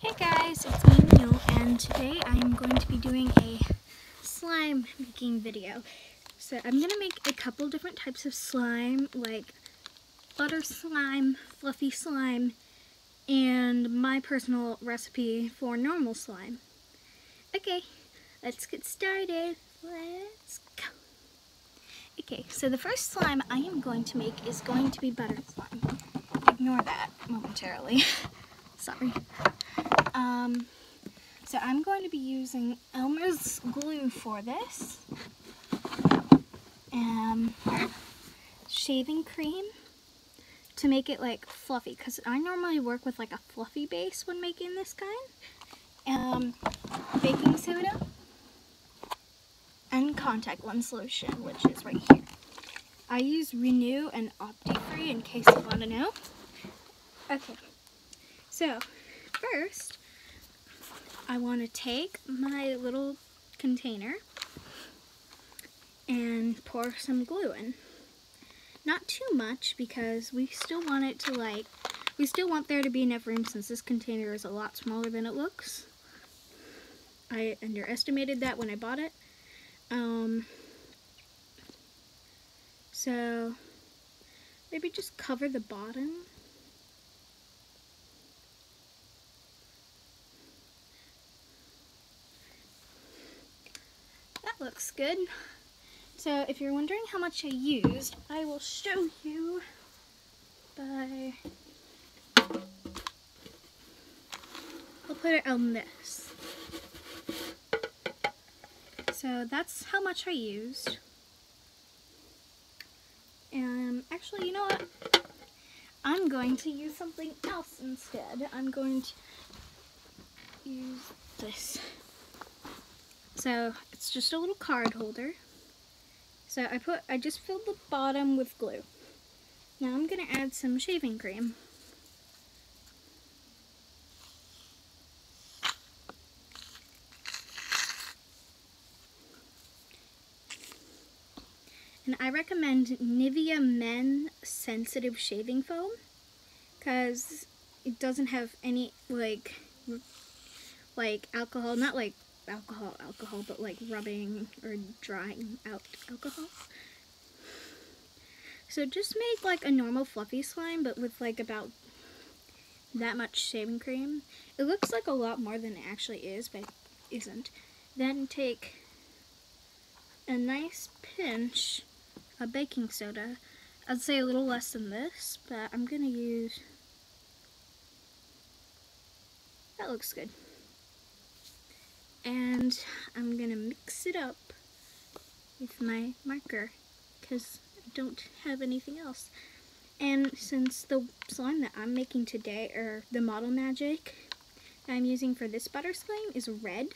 Hey guys, it's me Neil, and today I'm going to be doing a slime making video. So I'm going to make a couple different types of slime, like butter slime, fluffy slime, and my personal recipe for normal slime. Okay, let's get started. Let's go. Okay, so the first slime I am going to make is going to be butter slime. Ignore that momentarily. Sorry. So I'm going to be using Elmer's glue for this, shaving cream to make it like fluffy, because I normally work with like a fluffy base when making this kind, baking soda, and contact lens solution, which is right here. I use Renew and Opti-Free in case you want to know. Okay, so first I want to take my little container and pour some glue in. Not too much, because we still want it to we still want there to be enough room since this container is a lot smaller than it looks. I underestimated that when I bought it. So maybe just cover the bottom. Looks good. So if you're wondering how much I used, I will show you by, I'll put it on this. So that's how much I used. And actually, you know what? I'm going to use something else instead. I'm going to use this. So it's just a little card holder. So I just filled the bottom with glue. Now I'm gonna add some shaving cream. And I recommend Nivea Men Sensitive Shaving Foam, because it doesn't have any like alcohol, not like alcohol, but like rubbing or drying out alcohol. So just make like a normal fluffy slime, but with like about that much shaving cream. It looks like a lot more than it actually is, but it isn't. Then take a nice pinch of baking soda. I'd say a little less than this, but I'm gonna use, that looks good. And I'm gonna mix it up with my marker, because I don't have anything else. And since the slime that I'm making today, or the Model Magic that I'm using for this butter slime, is red,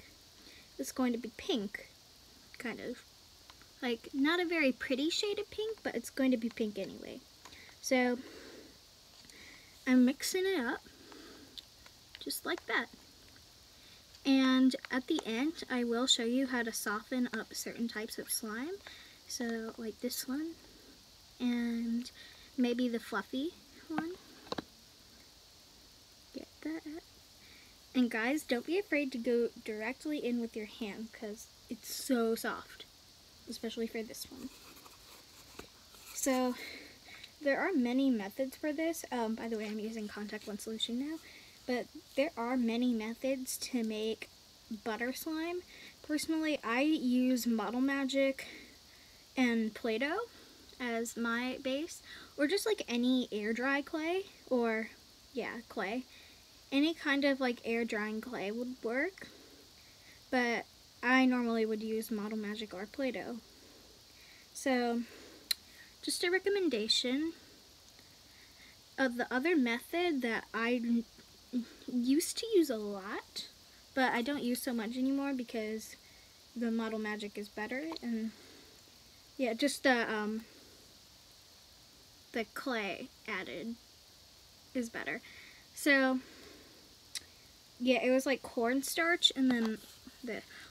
it's going to be pink, kind of. Like, not a very pretty shade of pink, but it's going to be pink anyway. So, I'm mixing it up, just like that. And at the end, I will show you how to soften up certain types of slime. So, like this one, and maybe the fluffy one. Get that. And guys, don't be afraid to go directly in with your hand, because it's so soft, especially for this one. So, there are many methods for this. By the way, I'm using contact lens solution now. But there are many methods to make butter slime. Personally, I use Model Magic and Play-Doh as my base, or just like any air dry clay, or clay. Any kind of like air drying clay would work, but I normally would use Model Magic or Play-Doh. So, just a recommendation. The other method that I used to use a lot, but I don't use so much anymore because the Model Magic is better, and yeah, just the clay added is better. So yeah, it was like cornstarch, and then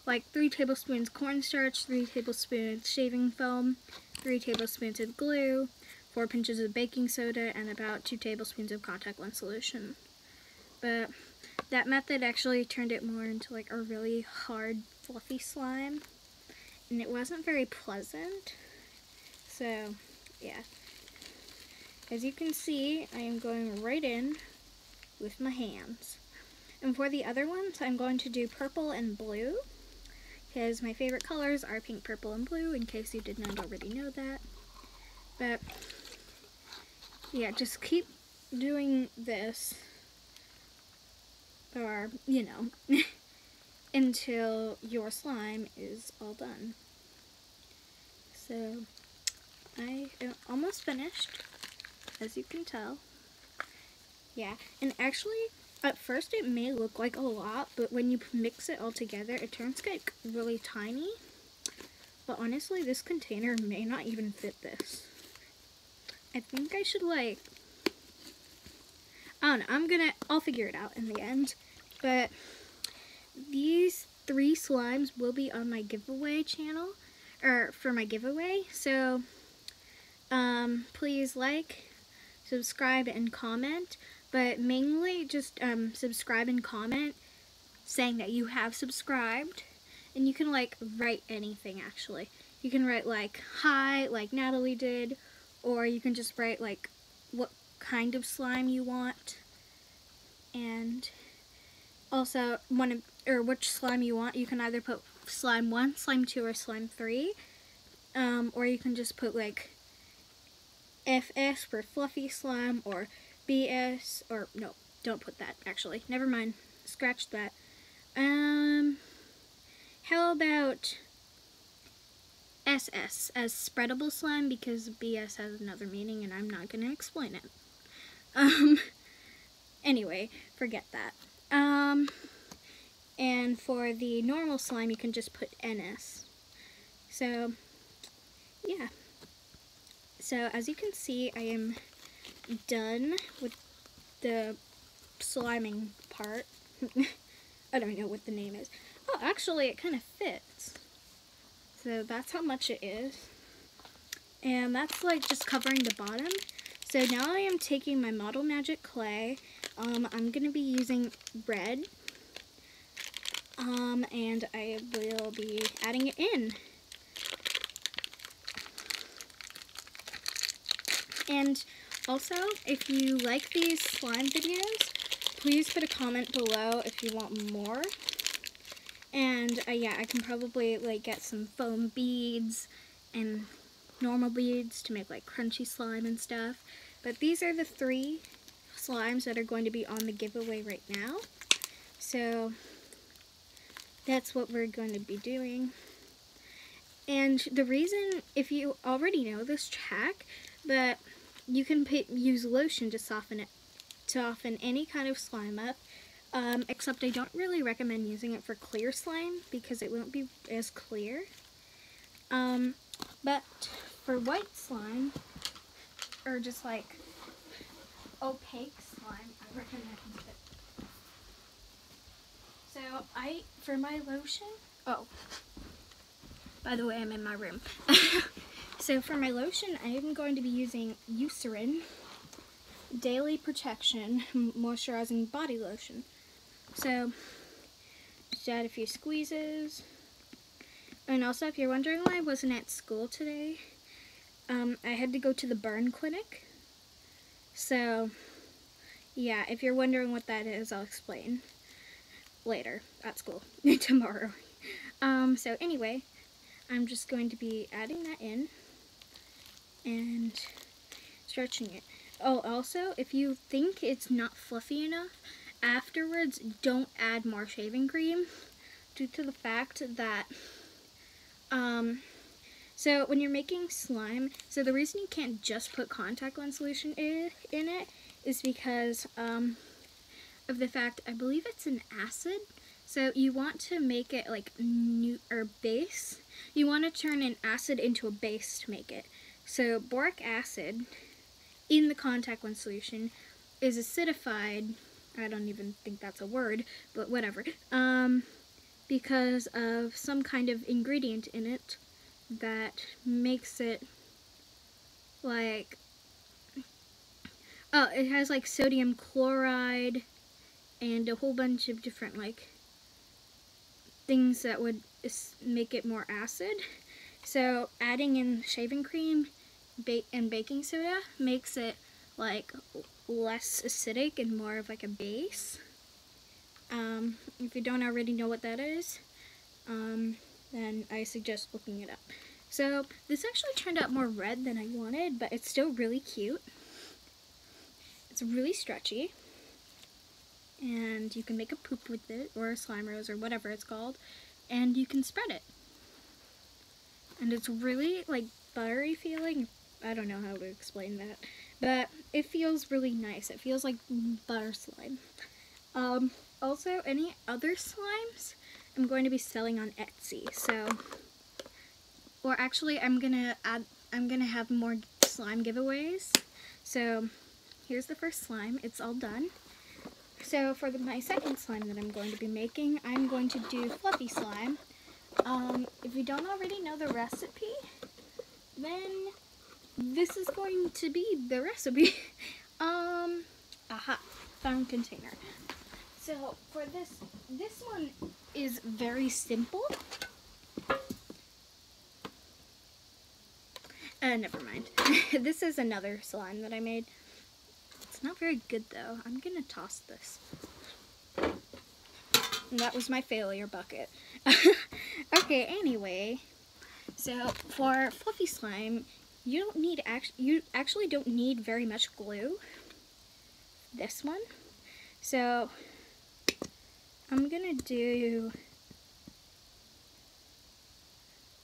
like 3 tablespoons cornstarch, 3 tablespoons shaving foam, 3 tablespoons of glue, 4 pinches of baking soda, and about 2 tablespoons of contact lens solution. But that method actually turned it more into like a really hard, fluffy slime, and it wasn't very pleasant. So, yeah. As you can see, I am going right in with my hands. And for the other ones, I'm going to do purple and blue, because my favorite colors are pink, purple, and blue, in case you did not already know that. But, yeah, just keep doing this, or, you know, until your slime is all done. So, I am almost finished, as you can tell. Yeah, and actually, at first it may look like a lot, but when you mix it all together, it turns like really tiny. But honestly, this container may not even fit this. I think I should like, I don't know, I'll figure it out in the end. But these 3 slimes will be on my giveaway channel, or for my giveaway. So, please like, subscribe, and comment. But mainly just subscribe and comment saying that you have subscribed. And you can like write anything actually. You can write like hi, like Natalie did, or you can just write like what kind of slime you want. And also which slime you want. You can either put slime 1, slime 2, or slime 3. Or you can just put like FS for fluffy slime, or BS, or no, don't put that actually. Never mind. Scratch that. How about SS as spreadable slime, because BS has another meaning and I'm not going to explain it. Anyway, forget that. And for the normal slime, you can just put NS. So, yeah. So, as you can see, I am done with the sliming part. I don't know what the name is. Oh, actually, it kind of fits. So that's how much it is. And that's like just covering the bottom. So now I am taking my Model Magic clay. I'm going to be using red. And I will be adding it in. And also, if you like these slime videos, please put a comment below if you want more. And yeah, I can probably like get some foam beads and normal beads to make like crunchy slime and stuff. But these are the 3 slimes that are going to be on the giveaway right now. So that's what we're going to be doing. And the reason, if you already know this track, but you can use lotion to soften any kind of slime up. Except I don't really recommend using it for clear slime because it won't be as clear. But for white slime, or just like opaque slime, I recommend it. So for my lotion, oh, by the way, I'm in my room. So for my lotion, I am going to be using Eucerin Daily Protection Moisturizing Body Lotion. So, just add a few squeezes. And also, if you're wondering why I wasn't at school today, I had to go to the burn clinic. So, yeah, if you're wondering what that is, I'll explain later at school, tomorrow. So anyway, I'm just going to be adding that in and stretching it. Oh, also, if you think it's not fluffy enough, afterwards, don't add more shaving cream due to the fact that, so when you're making slime, so the reason you can't just put contact lens solution in it is because of the fact, I believe it's an acid, so you want to make it like base. You want to turn an acid into a base to make it. So boric acid in the contact lens solution is acidified, I don't even think that's a word, but whatever, because of some kind of ingredient in it that makes it like, oh, it has like sodium chloride and a whole bunch of different like things that would make it more acid. So adding in shaving cream and baking soda makes it like less acidic and more of like a base. If you don't already know what that is, then I suggest looking it up. So this actually turned out more red than I wanted, but it's still really cute. It's really stretchy, and you can make a poop with it, or a slime rose, or whatever it's called, and you can spread it. And it's really like buttery feeling. I don't know how to explain that, but it feels really nice. It feels like butter slime. Also, any other slimes I'm going to be selling on Etsy. So, or actually, I'm gonna have more slime giveaways. So, here's the first slime. It's all done. So for my second slime that I'm going to be making, I'm going to do fluffy slime. If you don't already know the recipe, then this is going to be the recipe. Found container. So for this one is very simple. Never mind. This is another slime that I made. It's not very good though. I'm gonna toss this. And that was my failure bucket. Okay, anyway. So for fluffy slime, you actually don't need very much glue. This one. So I'm gonna do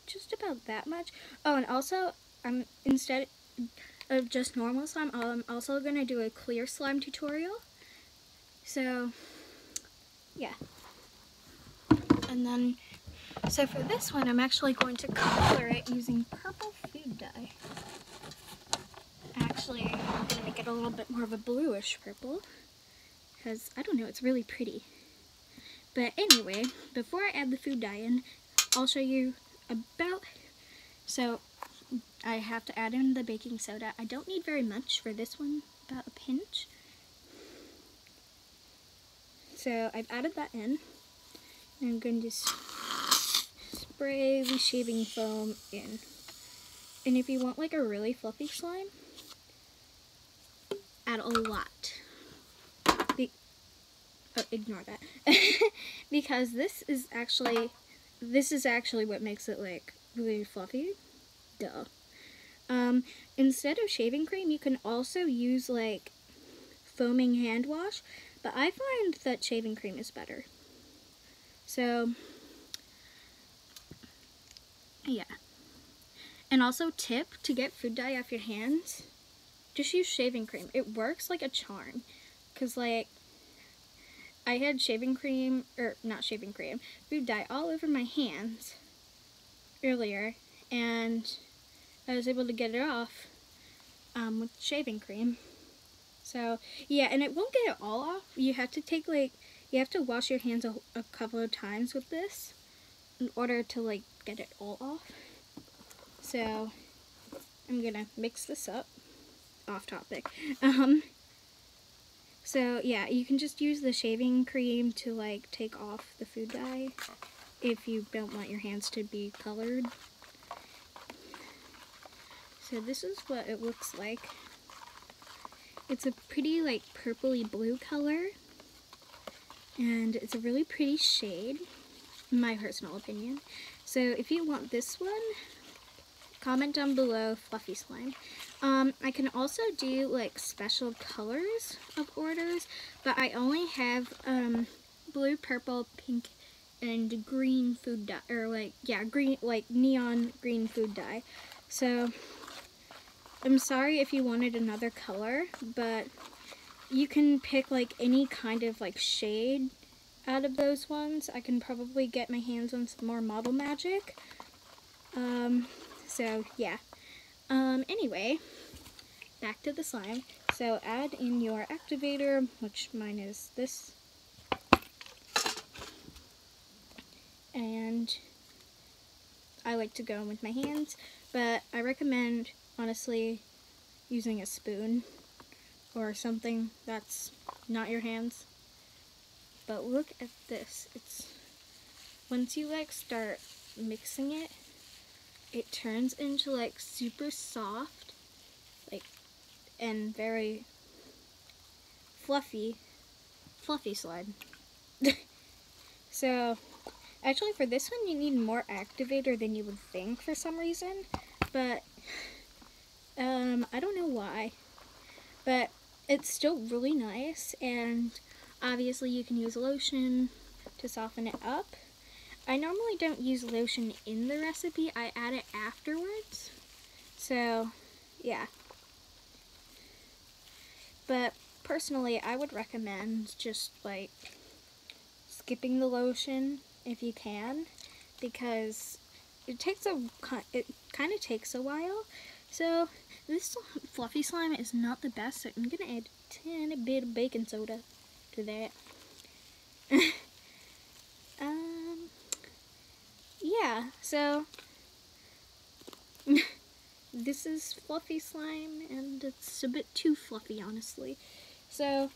just about that much. Oh, and also instead of just normal slime, I'm also gonna do a clear slime tutorial. So yeah. And then so for this one, I'm actually going to color it using purple food dye. Actually, I'm gonna make it a little bit more of a bluish purple, because I don't know, it's really pretty. But anyway, before I add the food dye in, I'll show you about, so I have to add in the baking soda. I don't need very much for this one, about a pinch. So I've added that in, and I'm going to spray the shaving foam in. And if you want like a really fluffy slime, add a lot. Ignore that. Because this is actually what makes it like really fluffy. Duh. Instead of shaving cream, you can also use like foaming hand wash, but I find that shaving cream is better. So yeah. And also tip, to get food dye off your hands, just use shaving cream. It works like a charm. Cause like I had shaving cream, or not shaving cream, food dye all over my hands earlier, and I was able to get it off with shaving cream. So yeah, and it won't get it all off. You have to you have to wash your hands a couple of times with this in order to like get it all off. So I'm gonna mix this up. Off topic. So yeah, you can just use the shaving cream to like take off the food dye if you don't want your hands to be colored. So this is what it looks like. It's a pretty like purpley blue color, and it's a really pretty shade, in my personal opinion. So if you want this one, comment down below fluffy slime. I can also do like special colors of orders, but I only have blue, purple, pink, and green food dye, or like, yeah, green, like neon green food dye. So I'm sorry if you wanted another color, but you can pick like any kind of like shade out of those ones. I can probably get my hands on some more Model Magic. So yeah. Anyway, back to the slime. So add in your activator, which mine is this. And I like to go in with my hands, but I recommend, honestly, using a spoon or something that's not your hands. but look at this. It's once you like start mixing it, it turns into like super soft, like, and very fluffy slime. So actually for this one you need more activator than you would think for some reason, but I don't know why, but it's still really nice. And obviously you can use lotion to soften it up. I normally don't use lotion in the recipe, I add it afterwards. So yeah, but personally I would recommend just like skipping the lotion if you can, because it kind of takes a while. So this fluffy slime is not the best, so I'm gonna add a tiny bit of baking soda to that. Yeah, so this is fluffy slime, and it's a bit too fluffy, honestly. So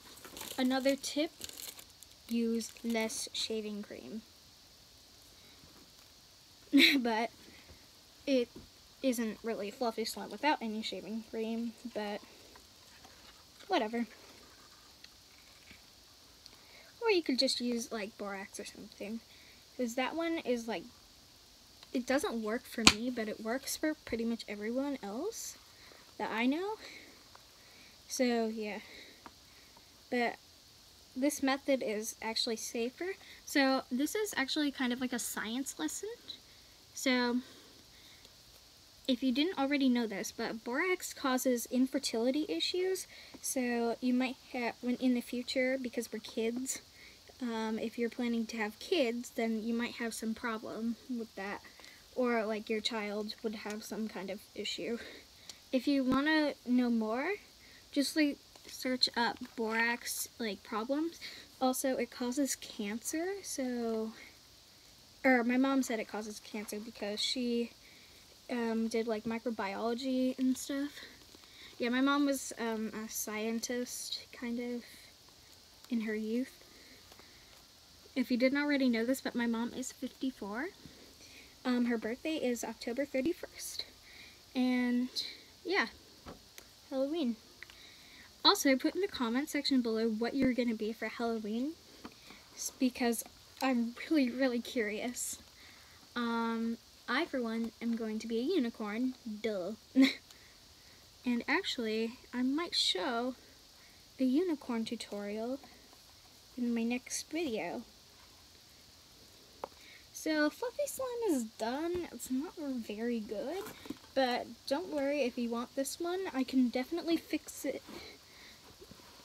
another tip, use less shaving cream. But it isn't really fluffy slime without any shaving cream, but whatever. Or you could just use like borax or something, because that one is like, it doesn't work for me, but it works for pretty much everyone else that I know. So yeah, but this method is actually safer. So this is actually kind of like a science lesson. So if you didn't already know this, but borax causes infertility issues. So you might have, when in the future, because we're kids, if you're planning to have kids, then you might have some problem with that. Or like your child would have some kind of issue. If you want to know more, just like search up borax like problems. Also, it causes cancer. So, or my mom said it causes cancer because she did like microbiology and stuff. Yeah, my mom was a scientist kind of in her youth. If you didn't already know this, but my mom is 54. Her birthday is October 31st. And yeah, Halloween. Also, put in the comment section below what you're going to be for Halloween, because I'm really curious. I, for one, am going to be a unicorn. Duh. And actually, I might show a unicorn tutorial in my next video. So, fluffy slime is done. It's not very good, but don't worry if you want this one. I can definitely fix it.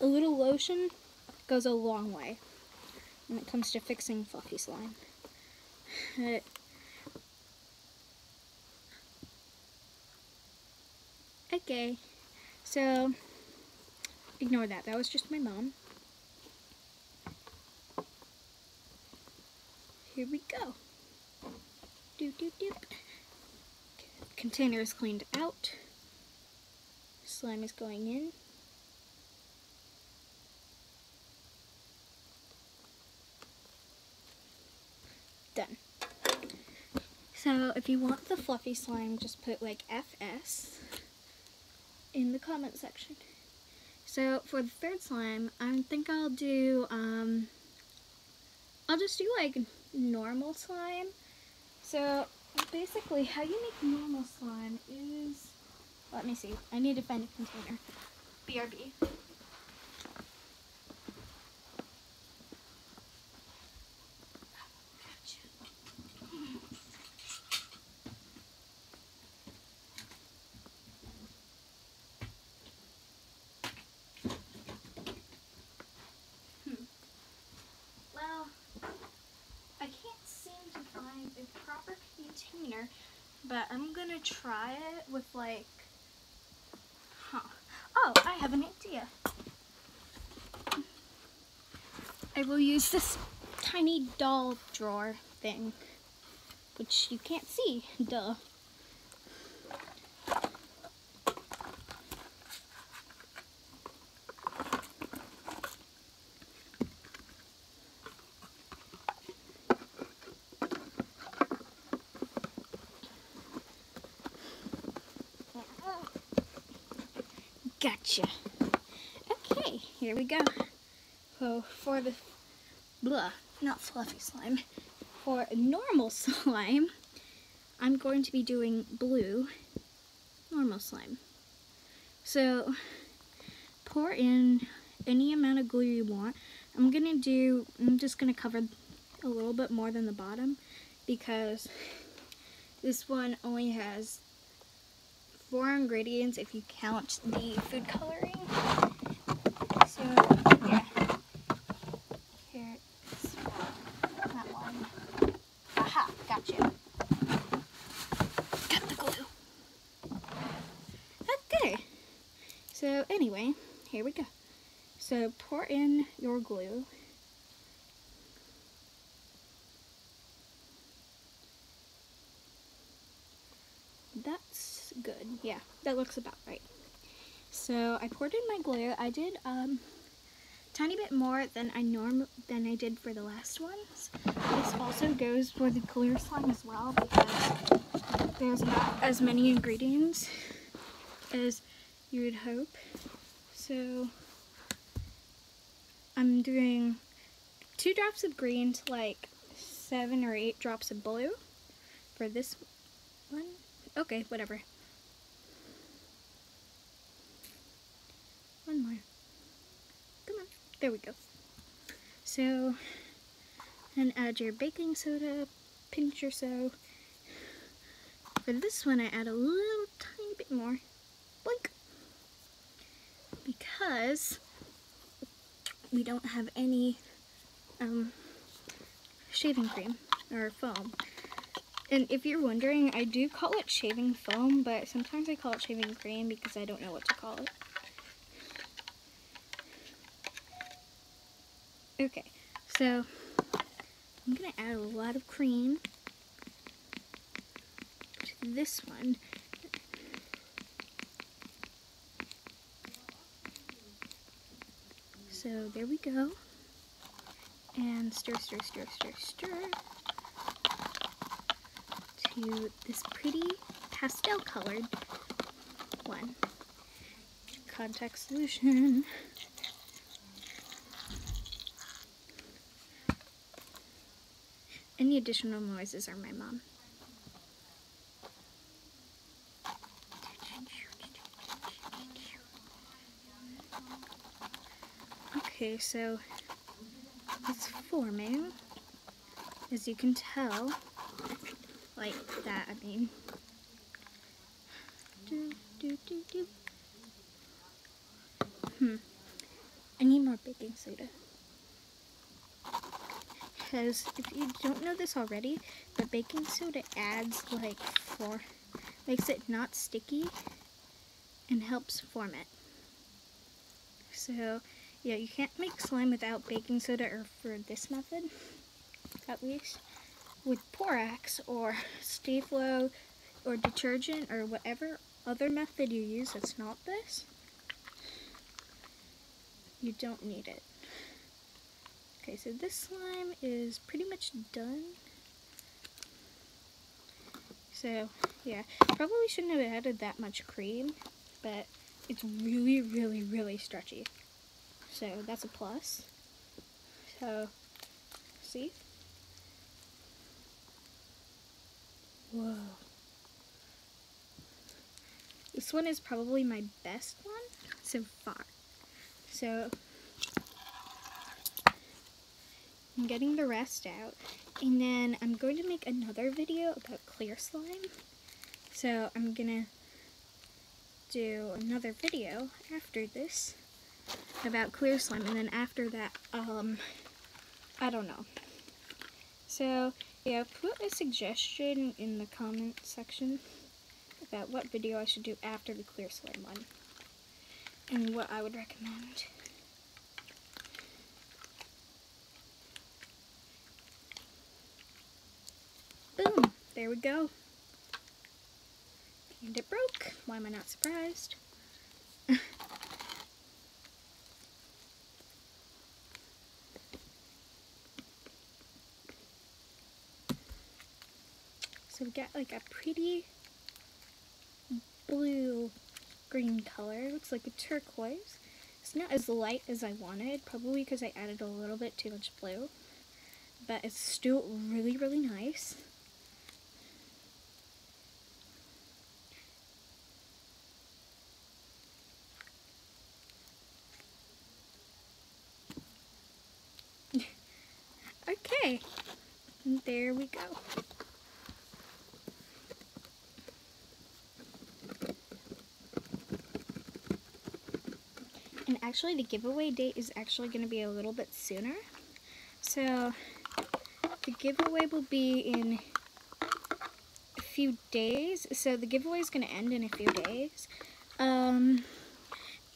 A little lotion goes a long way when it comes to fixing fluffy slime. Okay, so ignore that. That was just my mom. Here we go. Container is cleaned out. Slime is going in. Done. So if you want the fluffy slime, just put like FS in the comment section. So for the third slime, I think I'll do, I'll just do like normal slime. So basically how you make normal slime is, let me see, I need to find a container. BRB. Well, I can't seem to find a proper container, but I'm gonna try it with like, oh, I have an idea. I will use this tiny doll drawer thing, which you can't see, duh. Gotcha. Okay, here we go. So for the not fluffy slime, for normal slime, I'm going to be doing blue normal slime. So pour in any amount of glue you want. I'm just gonna cover a little bit more than the bottom because this one only has 4 ingredients if you count the food coloring. So yeah, here's that one. Aha, gotcha. Got the glue. Okay. So anyway, here we go. So pour in your glue. That's good. Yeah, that looks about right. So I poured in my glue. I did tiny bit more than I did for the last ones. This also goes for the clear slime as well because there's not as many ingredients as you would hope. So I'm doing 2 drops of green to like 7 or 8 drops of blue for this one. Okay, whatever. One more. Come on. There we go. So, and add your baking soda, pinch or so. For this one, I add a little tiny bit more. Blink. Because we don't have any shaving cream or foam. And if you're wondering, I do call it shaving foam, but sometimes I call it shaving cream because I don't know what to call it. Okay, so I'm gonna add a lot of cream to this one. So there we go. And stir, stir, stir, stir, stir to this pretty pastel colored one. Contact solution. Any additional noises are my mom. Okay, so it's forming, as you can tell, like that, I mean. I need more baking soda. Because if you don't know this already, the baking soda adds makes it not sticky and helps form it. So yeah, you can't make slime without baking soda, or for this method, at least. With borax or Sta-Flo or detergent or whatever other method you use that's not this, you don't need it. Okay, so this slime is pretty much done. So yeah, probably shouldn't have added that much cream, but it's really, really, really stretchy. So that's a plus. So, see? Whoa. This one is probably my best one so far. So, I'm getting the rest out. And then I'm going to make another video about clear slime. So, I'm gonna do another video after this about clear slime. And then after that, I don't know. So, yeah, put a suggestion in the comment section about what video I should do after the clear slime one, and what I would recommend. Boom! There we go. And it broke. Why am I not surprised? So we got like a pretty blue green color. It looks like a turquoise. It's not as light as I wanted, probably because I added a little bit too much blue. But it's still really, really nice. Okay, there we go. And actually the giveaway date is actually going to be a little bit sooner. So the giveaway will be in a few days. So the giveaway is going to end in a few days.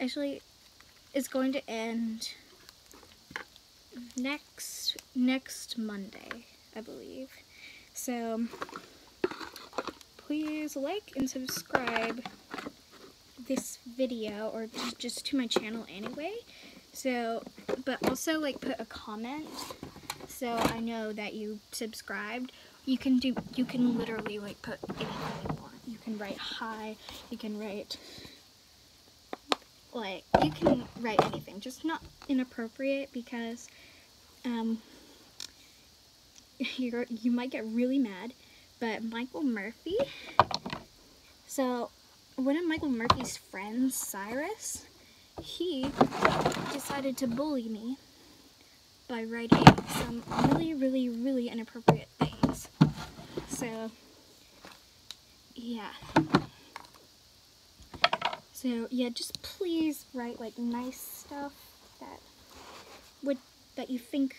Actually, it's going to end next Monday, I believe. So please like and subscribe this video, or just to my channel anyway. So, but also like put a comment so I know that you subscribed. You can literally like put anything you want. You can write hi, you can write anything, just not inappropriate, because you might get really mad. But Michael Murphy, so one of Michael Murphy's friends, Cyrus, he decided to bully me by writing some really, really, really inappropriate things. So yeah. So yeah, just please write like nice stuff that you think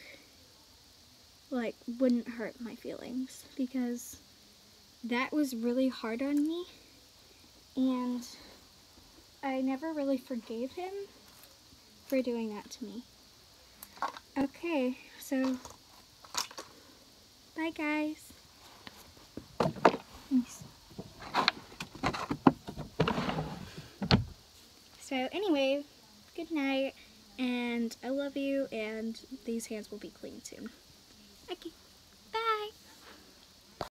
like wouldn't hurt my feelings, because that was really hard on me, and I never really forgave him for doing that to me. Okay, so bye guys. Thanks. So anyway, good night, and I love you, and these hands will be clean soon. Okay.